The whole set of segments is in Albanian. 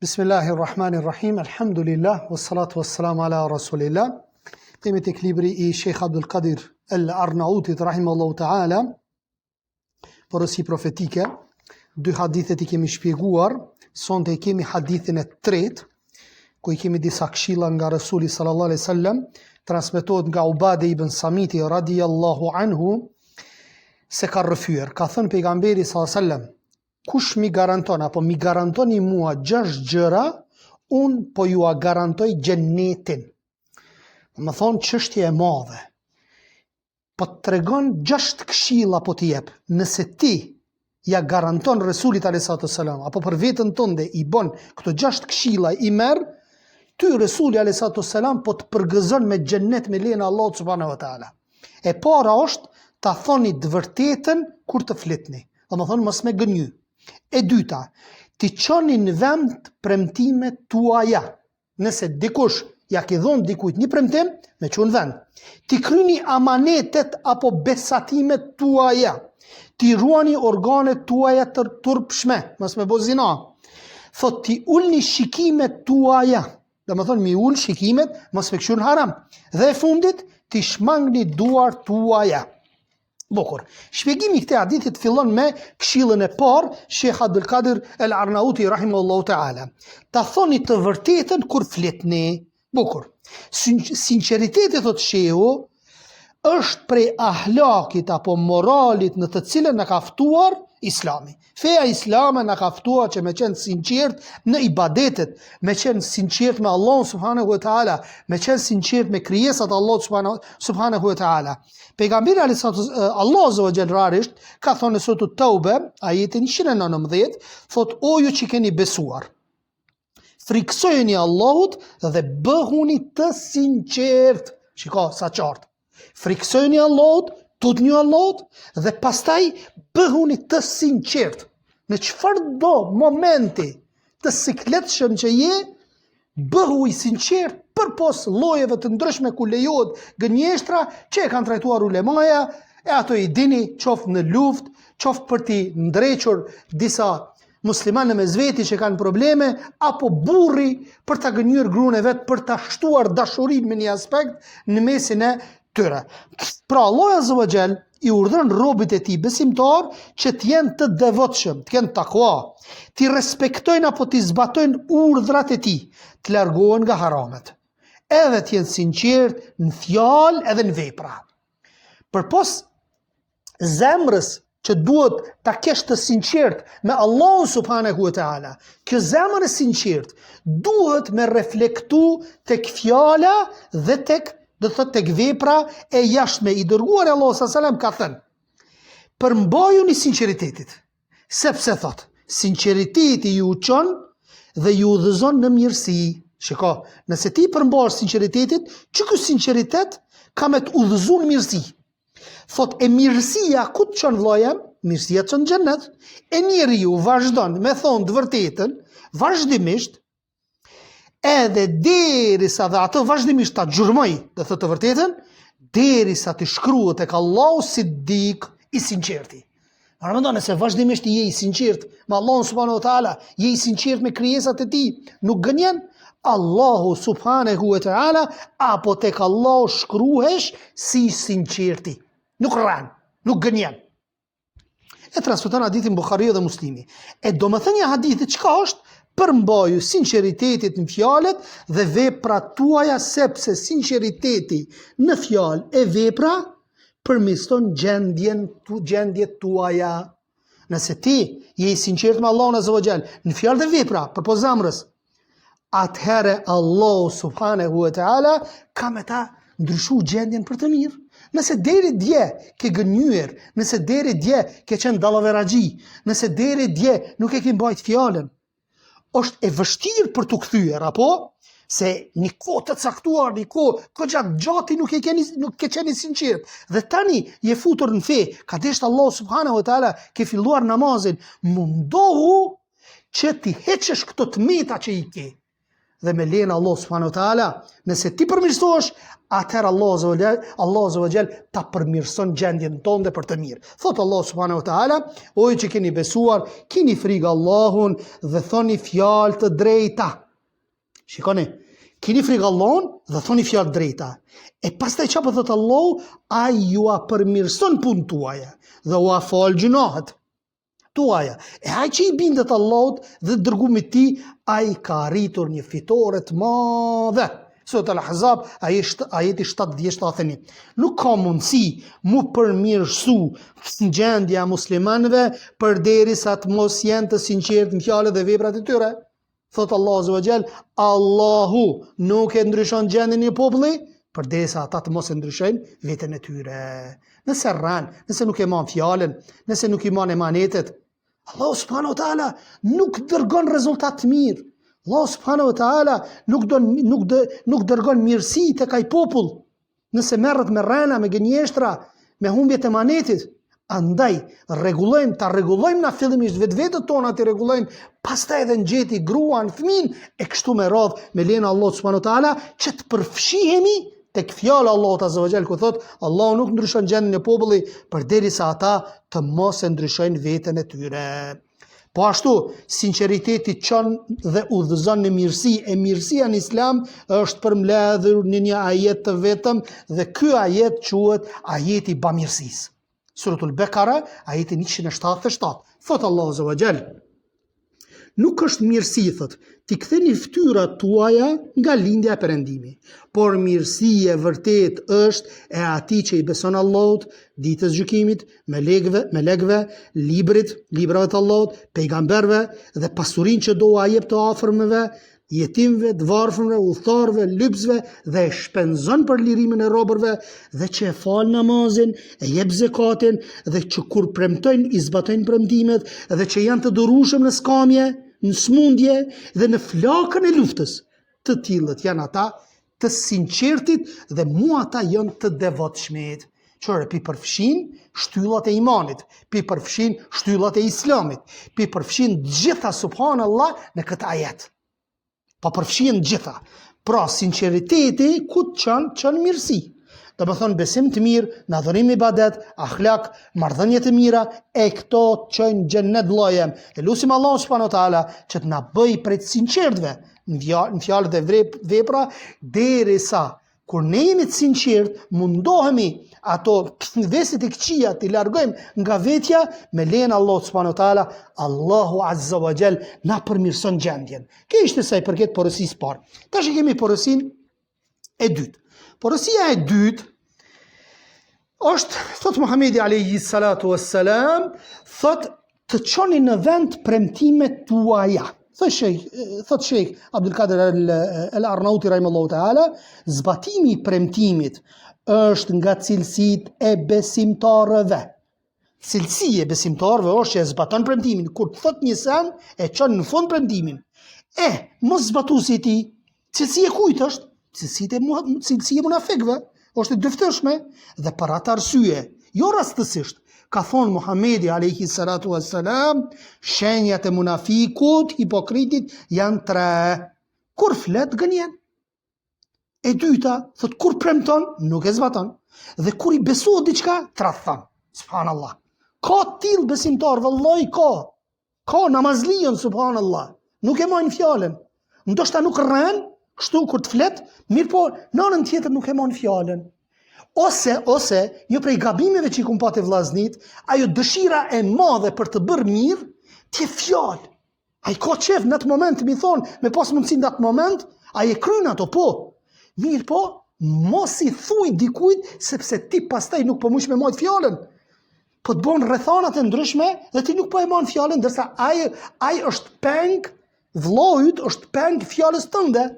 Bismillahirrahmanirrahim, alhamdulillah, wassalatu wassalamu ala rasulillah. Kemi tek libri I Sheikh Abdul Qadir Al-Arnautit rahimahullahu ta'ala, porosi profetike. Dy hadithet I kemi shpjeguar, sonte I kemi hadithin e tretë, ku I kemi disa këshilla nga Rasuli sallallahu alaihi wasallam, transmetohet nga Ubade ibn Samiti radiyallahu anhu, se ka rrëfyer. Ka thënë pejgamberi sallallahu alaihi wasallam, kush mi garanton, apo mi garantoni mua 6 gjëra, unë po ju a garantoj gjennetin. Më thonë çështje e madhe. Po të tregon 6 këshilla po t'i jep. Nëse ti ja garanton Resulit a.s. apo për vetën tënde I bon këto 6 këshilla I merr, ty Resuli a.s. po të përgëzon me gjennet me lejnë Allah subhanahu wa ta'ala. E para është ta thoni të vërtetën kur të flitni. Dhe më thonë mos me gënjy. E dyta, ti qoni në vend premtimet tuaja. Nëse dikush ja ki dhon dikujt një premtim, me qenë vend. Ti kryni amanetet apo besatimet tuaja. Ti ruani organet tuaja të turpshme, mos me bo zina. Thot ti ulni shikimet tuaja. Dhe më thonë mi ul shikimet, mos me këshur në haram. Dhe e fundit, ti shmangni duar tuaja. Bukur. Shpjegimi I këtij hadithi fillon me këshillën e parë, Sheikh Abdul Qadir Al-Arnauti rahimahullahu ta'ala. Ta thoni të vërtetën kur flitni. Bukur. Sinqeriteti, thot shehu, është prej ahlakit apo moralit në të cilën na ka ftuar Islami. Feja Islame na ka ftuar që me qenë sinqert në ibadetet, me qenë sinqert me Allah subhanahu wa ta'ala, me qenë sinqert me krijesat Allah subhanahu wa ta'ala. Pejgamberi Allah azza wa jall rarisht ka thonë në suratul Taube, ajetin 119, thot o ju që keni besuar, friksojeni Allahut dhe bëhuni të sinqert. Shiko sa qartë. Friksojeni Allahut, tutni Allahut dhe pastaj bëhuni të sinqert. Në çfarëdo momenti të sikletshëm që je, bëhu I sinqert përpos llojeve të ndryshme ku lejohet gënjeshtra që e kanë trajtuar ulemaja, e ato I dini qoftë në luftë, qoftë për t'i ndrequr disa muslimanë me zveti që kanë probleme, apo burri për ta gënjur gruan e vet, për ta shtuar dashurinë me një aspekt në mesin e tyre. Pra Allah azza wa jall I urdhëron robët e tij besimtar që të jenë të devotshëm, të kenë takwa, të respektojnë apo të zbatojnë urdhrat e tij, të largohen nga haramet, edhe të jenë sinqert në fjalë edhe në vepra. Përpos zemrës që duhet ta kesh të sinqert me Allahu subhanahu wa ta'ala, kjo zemër e sinqert duhet me reflektu tek fjala dhe tek vepra e jashtme. I dërguari Allah sallallahu alaihi wasallam ka thënë, përmbajuni sinqeritetit, sepse thot, sinqeriteti ju çon dhe ju udhëzon në mirësi. Shiko, nëse ti përmbash sinqeritetit, që ky sinqeritet ka me të udhëzuar në mirësi. Thot, e mirësia ku të çon vllajem? Mirësia çon në xhennet. E njeriu vazhdon me thonë të vërtetën, vazhdimisht, edhe derisa dhe atë vazhdimisht ta gjurmoj dhe thotë të vërtetën, derisa të shkruhet tek Allahu Siddiq I sinqerti. Rëmëndon, se vazhdimisht je I sinqert me Allahun subhanahu wa ta'ala, je I sinqert me krijesat e tij, nuk gënjen, Allahu subhanahu wa ta'ala, apo tek Allahu shkruhesh si sinqerti. Nuk rran, nuk gënjen. E transmeton hadithin Buhariu dhe Muslimi. E domethënia e hadithit çka është? Përmbaju sinqeritetit në fjalët dhe veprat tuaja, sepse sinqeriteti në fjalë e vepra përmirëson gjendjet tuaja. Nëse ti je I sinqert me Allahun azza wa jall në fjalë dhe vepra përpos zemrës, atëherë Allahu subhanahu wa ta'ala ka me ta ndryshu gjendjen për të mirë. Nëse deri dje ke gënjyer, nëse deri dje ke qenë dallaveraxhi, nëse deri dje nuk e ke mbajt fjalën, është e vështirë për të kthyer, apo se një kohë të caktuar, një kohë gjatë gjati nuk ke qenë sinqert. Dhe tani je futur në fe, ka desht Allah subhanahu wa ta'ala, ke filluar namazin, mundohu që ti heqesh këto tmeta që I ke. dhe me lejen Allah subhanahu wa taala, nëse ti përmirësohesh, atëherë Allah azza wa jall ta përmirëson gjendjen tënde për të mirë. Thot Allah subhanahu wa taala: "O ju që keni besuar, keni frikë Allahun dhe thoni fjalë të drejta." Shikoni, keni frikë Allahun dhe thoni fjalë të drejta. E pastaj çfarë thot Allahu? Ai ju a përmirëson punën tuaja dhe u a fal gjunahet tuaja. E ai që i bindet Allahut dhe dërgumit ti, ai ka arritur një fitore të madhe. Sot Al-Ahzab, ajeti 70-71. Nuk ka mundësi mu përmirësu gjendja muslimanëve përderisa të mos jenë të sinqertë në fjalët dhe veprat e tyre. Thot Allahu azza wa jall, Allahu nuk e ndryshon gjendjen e popullit përderisa ata të mos e ndryshojnë veten e tyre. Nëse rran, nëse nuk e marr fjalën, nëse nuk i marr emanetet, Allah subhanahu wa taala nuk dërgon rezultat të mirë. Allah subhanahu wa taala nuk dërgon mirësi tek ai popull. Nëse merret me rrena, me gënjeshtra, me humbjet e emanetit, andaj ta rregullojmë na fillimisht vetvetët tona, ti rregullojmë, pastaj edhe ngjeti gruan, fëmin e kështu me radh me lejen e Allah subhanahu wa taala që të përfshihemi tek fjala Allahut azza wa jall ku thot Allahu nuk ndryshon gjendjen e popullit përderisa ata të mos e ndryshojnë veten e tyre. Po ashtu, sinqeriteti çon dhe udhëzon në mirësi, e mirësia në Islam është përmbledhur në një ajet të vetëm dhe ky ajet quhet ajeti i bamirësisë. Suratul Bekara, ajeti 177. Thot Allahu azza wa jall: Nuk është mirësi, thot, ti ktheni fytyrat tuaja nga lindja e Perëndimit, por mirësia e vërtet është e atij që i beson Allahut, ditës gjykimit, melekëve, librave të Allahut, pejgamberëve dhe pasurinë që do ua jep të afërmëve, jetimëve, të varfërve, udhëtarëve, lypsve dhe e shpenzon për lirimin e robërve dhe që e fal namazin, e jep zakatin dhe që kur premtojnë i zbatojnë premtimet dhe që janë të durueshëm në skamje, në smundje dhe në flakën e luftës. Të tillët janë ata të sinqertit dhe mua ata janë të devotshmit. Qore pi përfshin shtyllat e imanit, pi përfshin shtyllat e islamit, pi përfshin gjitha subhanallah në këtë ajet. Pa përfshin gjitha. Pra sinqeriteti ku çon mirësi. Do të thonë besim të mirë, në adhurim ibadet, akhlak, marrëdhënie të mira, e këto çojnë xhennet vëllajem. E lutim Allah subhanahu wa taala që të na bëj prej të sinqertëve në fjalët e vepra, derisa kur ne jemi të sinqert, mundohemi ato vesit e këqija të largojmë nga vetja me lejen e Allah subhanahu wa taala. Allahu azza wa jall na përmirëson gjendjen. Kjo ishte sa i përket porosisë parë. Tash kemi porosinë e dytë. Porosia e dytë është, thot Muhamedi alayhi salatu wassalam, thot të çoni në vend premtimet tuaja. Thot Sheikh Abdul Qadir al-Arnauti rahimahullahu taala, zbatimi i premtimit është nga cilësitë e besimtarëve. Cilësia e besimtarëve është që e zbaton premtimin. Kur të thot një sen, e çon në fund premtimin. Mos zbatuesi i tij, cilësia e kujt është? Cilësia e munafikëve është e dyftëshme dhe për atë arsye, jo rastësisht, ka thonë Muhamedi alayhi salatu wassalam, shenjat e munafikut, hipokritit janë 3. Kur flet gënjen. E dyta, thot kur premton, nuk e zbaton. Dhe kur i besohet diçka, tradhton. Subhanallah. Ka till besimtar, vallahi ka. Ka namazlion, subhanallah. Nuk e marrin fjalën. Ndoshta nuk rren, kështu kur të flet, mirë po, në anën tjetër nuk e marrin fjalën. Ose, një prej gabimeve që i kum patë vllaznit, ajo dëshira e madhe për të bërë mirë, t'je fjalë. Ai ka qef në atë moment, mi thonë, me pas mundësi në atë moment, ai e kryen ato, po. Mirë po, mos i thuj dikujt, sepse ti pastaj nuk po mush me marr fjalën. Po të bon rrethanat e ndryshme dhe ti nuk po e marr fjalën, ndërsa ai është peng, vllojt është peng fjalës tënde.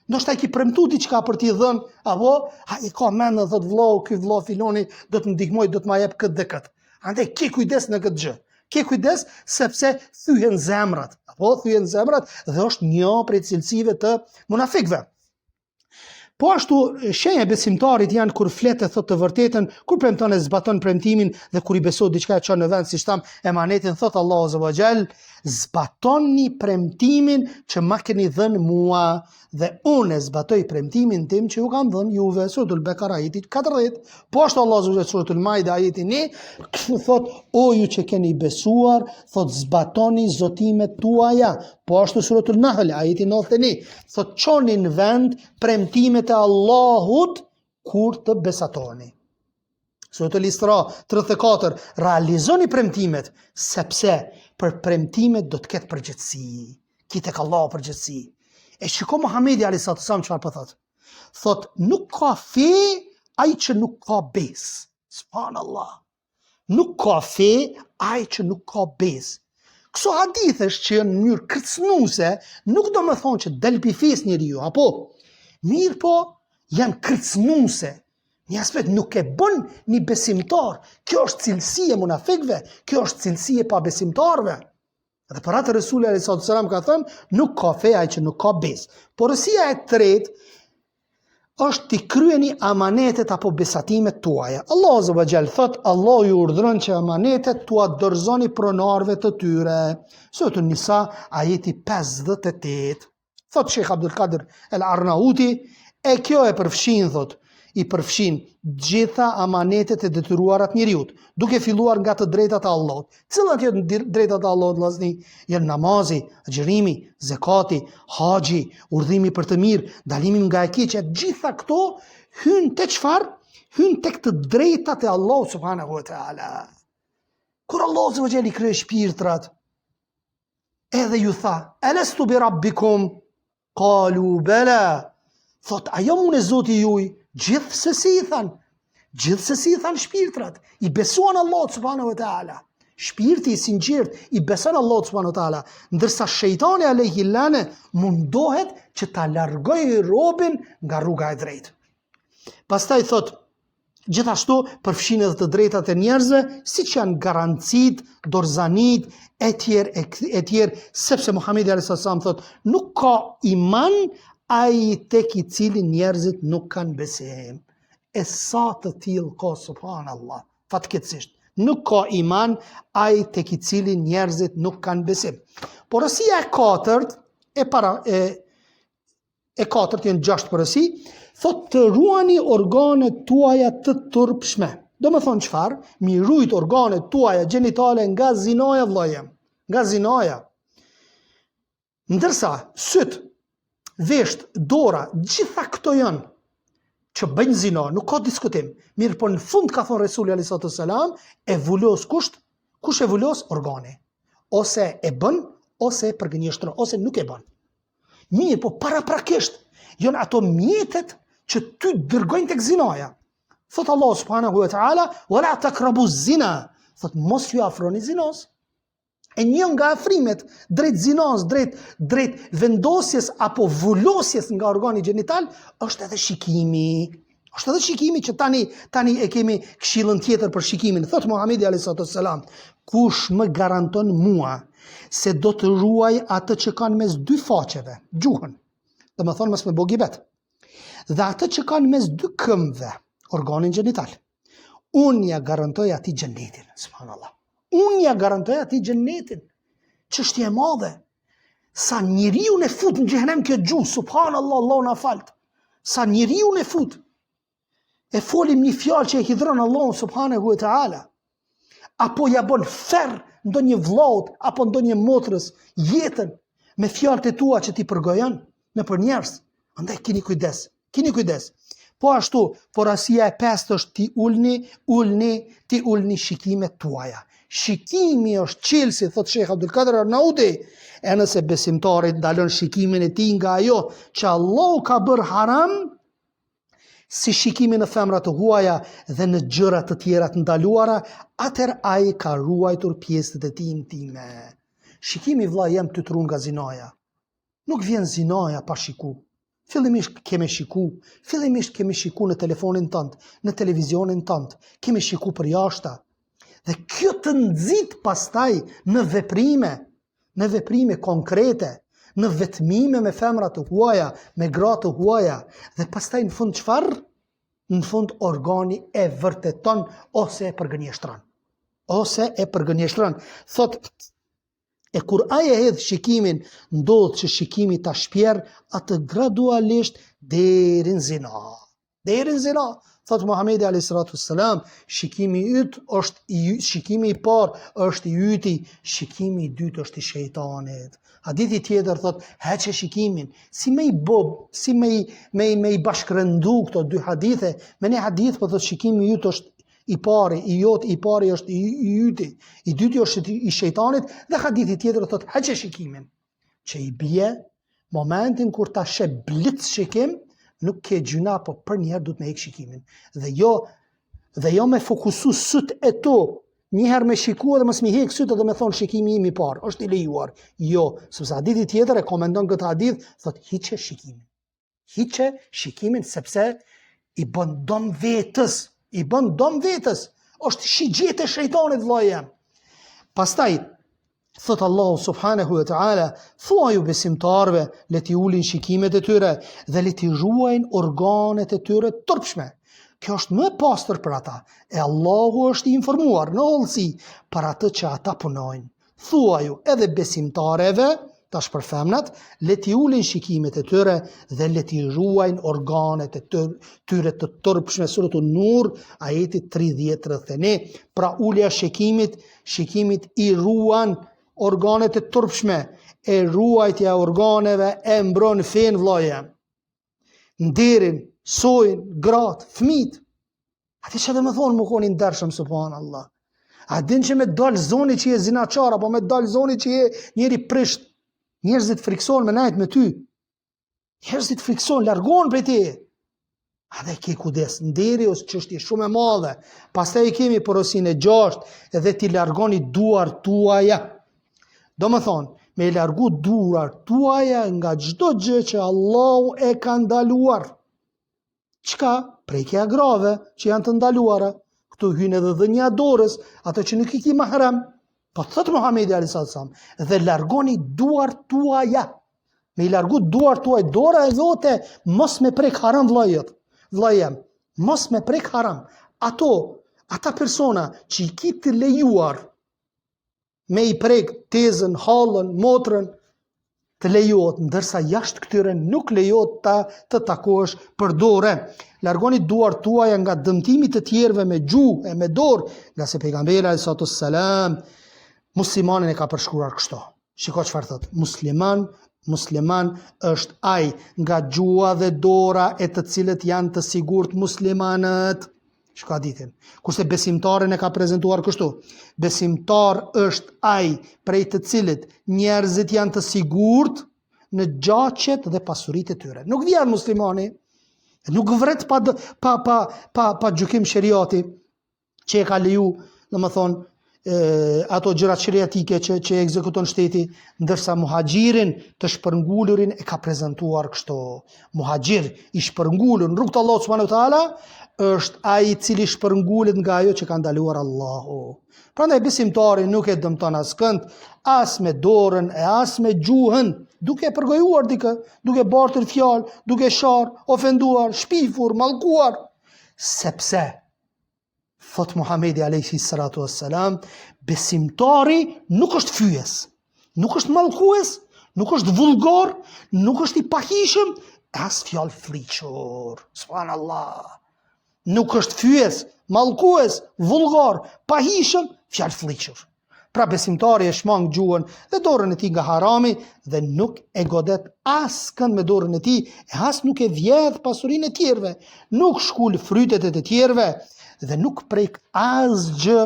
Ndoshta i ki premtu diçka për t'i dhënë, apo ai ka mend thot vllau, ky vllau filoni do të ndihmoj, do të ma jep këtë dhe këtë. Andaj ke kujdes në këtë gjë. Ke kujdes sepse thyhen zemrat, apo thyhen zemrat dhe është një prej cilësive të munafikëve. Po ashtu shenja e besimtarit janë kur fletë thot të vërtetën, kur premton e zbaton premtimin dhe kur i besohet diçka e çon në vend, siç tham emanetin, thot Allahu azza wa jall, zbatoni premtimin që ma keni dhënë mua dhe unë zbatoj premtimin tim që ju kam dhënë juve. Suratul Bekara ajeti 40. Po ashtu Allah subhanahu suratul Maida ajeti 1 thot o ju që keni besuar, thot zbatoni zotimet tuaja. Po ashtu suratul Nahl ajeti 91 thot çoni në vend premtimet e Allahut kur të besatoni. Suratul Isra 34 realizoni premtimet sepse për premtimet do të ketë përgjegjësi. Ki tek Allahu përgjegjësi. E shiko Muhamedi alayhis salam çfarë po thot. Thot nuk ka fe ai që nuk ka besë. Subhanallah. Nuk ka fe ai që nuk ka besë. Këso hadithesh që në mënyrë kërcënuese nuk do më thonë që del pi fes njeriu, apo mirë po janë kërcënuese. Një aspekt nuk e bën një besimtar. Kjo është cilësi e munafikëve, kjo është cilësi e pabesimtarëve. Dhe për atë Resulli alayhis salam ka thënë nuk ka fe ai që nuk ka besë. Porosia e tretë është t'i kryeni amanetet apo besatimet tuaja. Allah azza wa jall thot, Allah ju urdhëron që amanetet tua dorëzoni pronarëve të tyre. Suratul Nisa ajeti 58. Thot Sheikh Abdul Qadir al-Arnauti, e kjo e përfshin thot i përfshin gjitha amanetet e detyruarat njeriut, duke filluar nga të drejtat e Allahut. Cilat janë drejtat e Allahut vllazni? Janë namazi, xhirimi, zakati, haxhi, urdhimi për të mirë, dalimi nga e keqja. Gjitha këto hyn te çfarë? Hyn tek të drejtat e Allahut subhanahu wa taala. Kur Allah subhanahu wa taala i krijoi shpirtrat, edhe ju tha, "Alastu bi rabbikum?" Qalu bala. Thot, ajo unë e Zoti juj? Gjithsesi than shpirtrat, i besuan Allah subhanahu wa taala. Shpirti i sinqert i beson Allah subhanahu wa taala, ndërsa shejtani alayhi lane mundohet që ta largojë robën nga rruga e drejtë. Pastaj thot, gjithashtu përfshin edhe të drejtat e njerëzve, siç janë garancit, dorëzanit, etj, sepse Muhamedi alayhis salam thot, nuk ka iman ai tek i cili njerëzit nuk kanë besim. E sa të tillë ka subhanallah, fatkeqësisht. Nuk ka iman ai tek i cili njerëzit nuk kanë besim. Porosia e katërt e katërt janë 6 porosi, thot të ruani organet tuaja të turpshme. Do më thonë çfarë? Mi rujt organet tuaja gjenitale nga zinaja vllajem, nga zinaja. Ndërsa syt, vesht, dora, gjitha këto janë që bëjnë zina, nuk ka diskutim. Mirë po në fund ka thonë Resulli alayhis salam, e vulos kush e vulos? Organi. Ose e bën, ose e përgënjeshtron, ose nuk e bën. Mirë po paraprakisht janë ato mjetet që ty dërgojnë tek zinaja. Thot Allah subhanahu wa taala, "Wala taqrabu zina." Thot mos ju afroni zinos. E një nga afrimet drejt zinos, drejt vendosjes apo vulosjes nga organi gjenital është edhe shikimi. Është edhe shikimi që tani e kemi këshillën tjetër për shikimin. Thot Muhamedi alayhis salam, kush më garanton mua se do të ruaj atë që kanë mes dy faqeve, gjuhën, dhe më thonë mos me bogibet, dhe atë që kanë mes dy këmbëve, organin gjenital, unë ja garantoj ati gjennetin, subhanallah. Unë ja garantoj ati gjennetin. Çështje e madhe. Sa njeriu ne fut në xhehenem kjo gjuhë, subhanallah, Allah na falt. Sa njeriu ne fut. E folim një fjalë që e hidhron Allahu subhanahu wa taala. Apo ja bën ferr ndonjë vllaut apo ndonjë motrës jetën me fjalët e tua që ti përgojon nëpër njerëz. Andaj keni kujdes. Po ashtu, porosia e pestë është ti ulni shikimet tuaja. Shikimi është qelsi, thot Sheikh Abdul Qadir Arnauti, e nëse besimtarit ndalon shikimin e tij nga ajo që Allah ka bërë haram, si shikimin në femra të huaja dhe në gjëra të tjera të ndaluara, atëherë ai ka ruajtur pjesët e tij intime. Shikimi vëlla jam ty të ruan nga zinaja. Nuk vjen zinaja pa shiku. Fillimisht kemi shiku në telefonin tënd, në televizionin tënd, kemi shiku për jashta. Dhe kjo të nxit pastaj në veprime konkrete, në vetmime me femra të huaja, me gra të huaja, dhe pastaj në fund çfarë? Në fund organi e vërteton ose e përgënjeshtron. Thot E kur aje hedh shikimin, ndodh që shikimi ta shpjerr atë gradualisht deri në zina. Deri në zina. Thot Muhamedi alayhi salatu wassalam, shikimi i parë është i yti, shikimi i dytë është i shejtanit. Hadithi tjetër thot, heqe shikimin. Si me i bob, si me i bashkërëndu këto dy hadithe, me një hadith për thot shikimi i ytë është i pari, i pari është i yti, i dyti është i shejtanit, dhe hadithi tjetër thot, heqe shikimin. Që i bje, momentin kur ta she blitz shikim, nuk ke gjuna, po për njerë du të me ik shikimin. Dhe jo me fokusu sët e to, njëherë me shikua dhe mësë mi hek sët dhe me thonë shikimi imi parë, është i lejuar. Jo, sepse hadithi tjetër e komendon këtë hadith, thot hiqe shikimin. Hiqe shikimin sepse i bën dom vetës, është shigjet e shejtanit vllaja. Pastaj, thot Allahu subhanahu wa ta'ala, thua ju besimtarve, le t'i ulin shikimet e tyre dhe le t'i ruajnë organet e tyre turpshme. Kjo është më pastër për ata, e Allahu është i informuar në hollësi për atë që ata punojnë. Thua ju edhe besimtareve, tash për femnat, le t'i ulin shikimet e tyre dhe le t'i ruajnë organet e tyre të turpshme. Suratu Nur, ajeti 30-31. Pra ulja shikimit i ruan organet e turpshme, e ruajtja organeve e mbron fen vllaja. Nderin, sojin, gratë, fëmit. Ati që dhe me thonë më koni ndershëm, subhanallah. A din që me dalë zoni që je zinaçar, apo me dalë zoni që je njeri prisht, njerëzit frikson me najt me ty. Njerëzit frikson, largon prej ti. A dhe ke kudes, nderi ose çështje shumë e madhe. Pastaj kemi porosin e 6, edhe ti largoni duar tuaja. Do më thonë, me largu duar tuaja nga çdo gjë që Allahu e ka ndaluar. Çka? Prekja grave që janë të ndaluara. Këtu hynë edhe dhënia dorës, ato që nuk i ki mahram. Po thot Muhamedi alayhi sallam, dhe largoni duar tuaja. Me i largu duar tuaj, dora e zote, mos me prek haram vllajem, mos me prek haram. Ata persona që i ki të lejuar me i prek tezën, hallën, motrën, të lejohet, ndërsa jashtë këtyre nuk lejohet të takosh për dorë. Largoni duar tuaja nga dëmtimi të tjerëve me gjuhë e me dorë, nga se pejgamberi alayhi salatu wassalam muslimanin e ka përshkruar kështu. Shiko çfarë thot. Musliman është ai nga gjuha dhe dora e të cilët janë të sigurt muslimanët. Shko hadithin. Kurse besimtarin e ka prezantuar kështu. Besimtar është ai prej të cilët njerëzit janë të sigurt në gjaqet dhe pasuritë e tyre. Nuk vjen muslimani, nuk vret pa gjykim sheriati që e ka leju, domethënë ato gjërat sheriatike që e ekzekuton shteti, ndërsa muhaxhirin të shpërngulurin e ka prezantuar kështu. Muhaxhir i shpërngulur në rrugt të Allahut subhanahu wa taala është ai i cili shpërngulet nga ajo që ka ndaluar Allahu. Prandaj besimtari nuk e dëmton askënd, as me dorën e as me gjuhën, duke përgojuar dikë, duke bartër fjalë, duke shar, ofenduar, shpifur, mallkuar, sepse thot Muhamedi alayhi salatu wassalam, besimtari nuk është fyes, nuk është mallkues, nuk është vulgar, nuk është i pahishëm, as fjalë fliqur. Subhanallah. Nuk është fyes, mallkues, vulgar, pahishëm, fjalë fliqur. Pra besimtari e shmang gjuhën dhe dorën e tij nga harami dhe nuk e godet askënd me dorën e tij, e as nuk e vjedh pasurinë e tjerëve, nuk shkul frytet e të tjerëve dhe nuk prek asgjë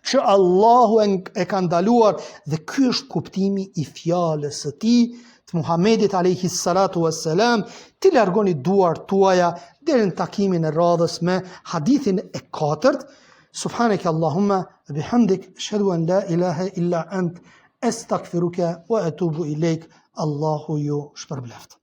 që Allahu e ka ndaluar, dhe ky është kuptimi i fjalës së tij të Muhamedit alayhi salatu wassalam, ti largoni duar tuaja, deri në takimin e radhës me hadithin e 4. Subhanaka Allahumma bihamdik, ashhadu an la ilaha illa ant, astaghfiruka wa atubu ilaik. Allahu ju shpërbleft.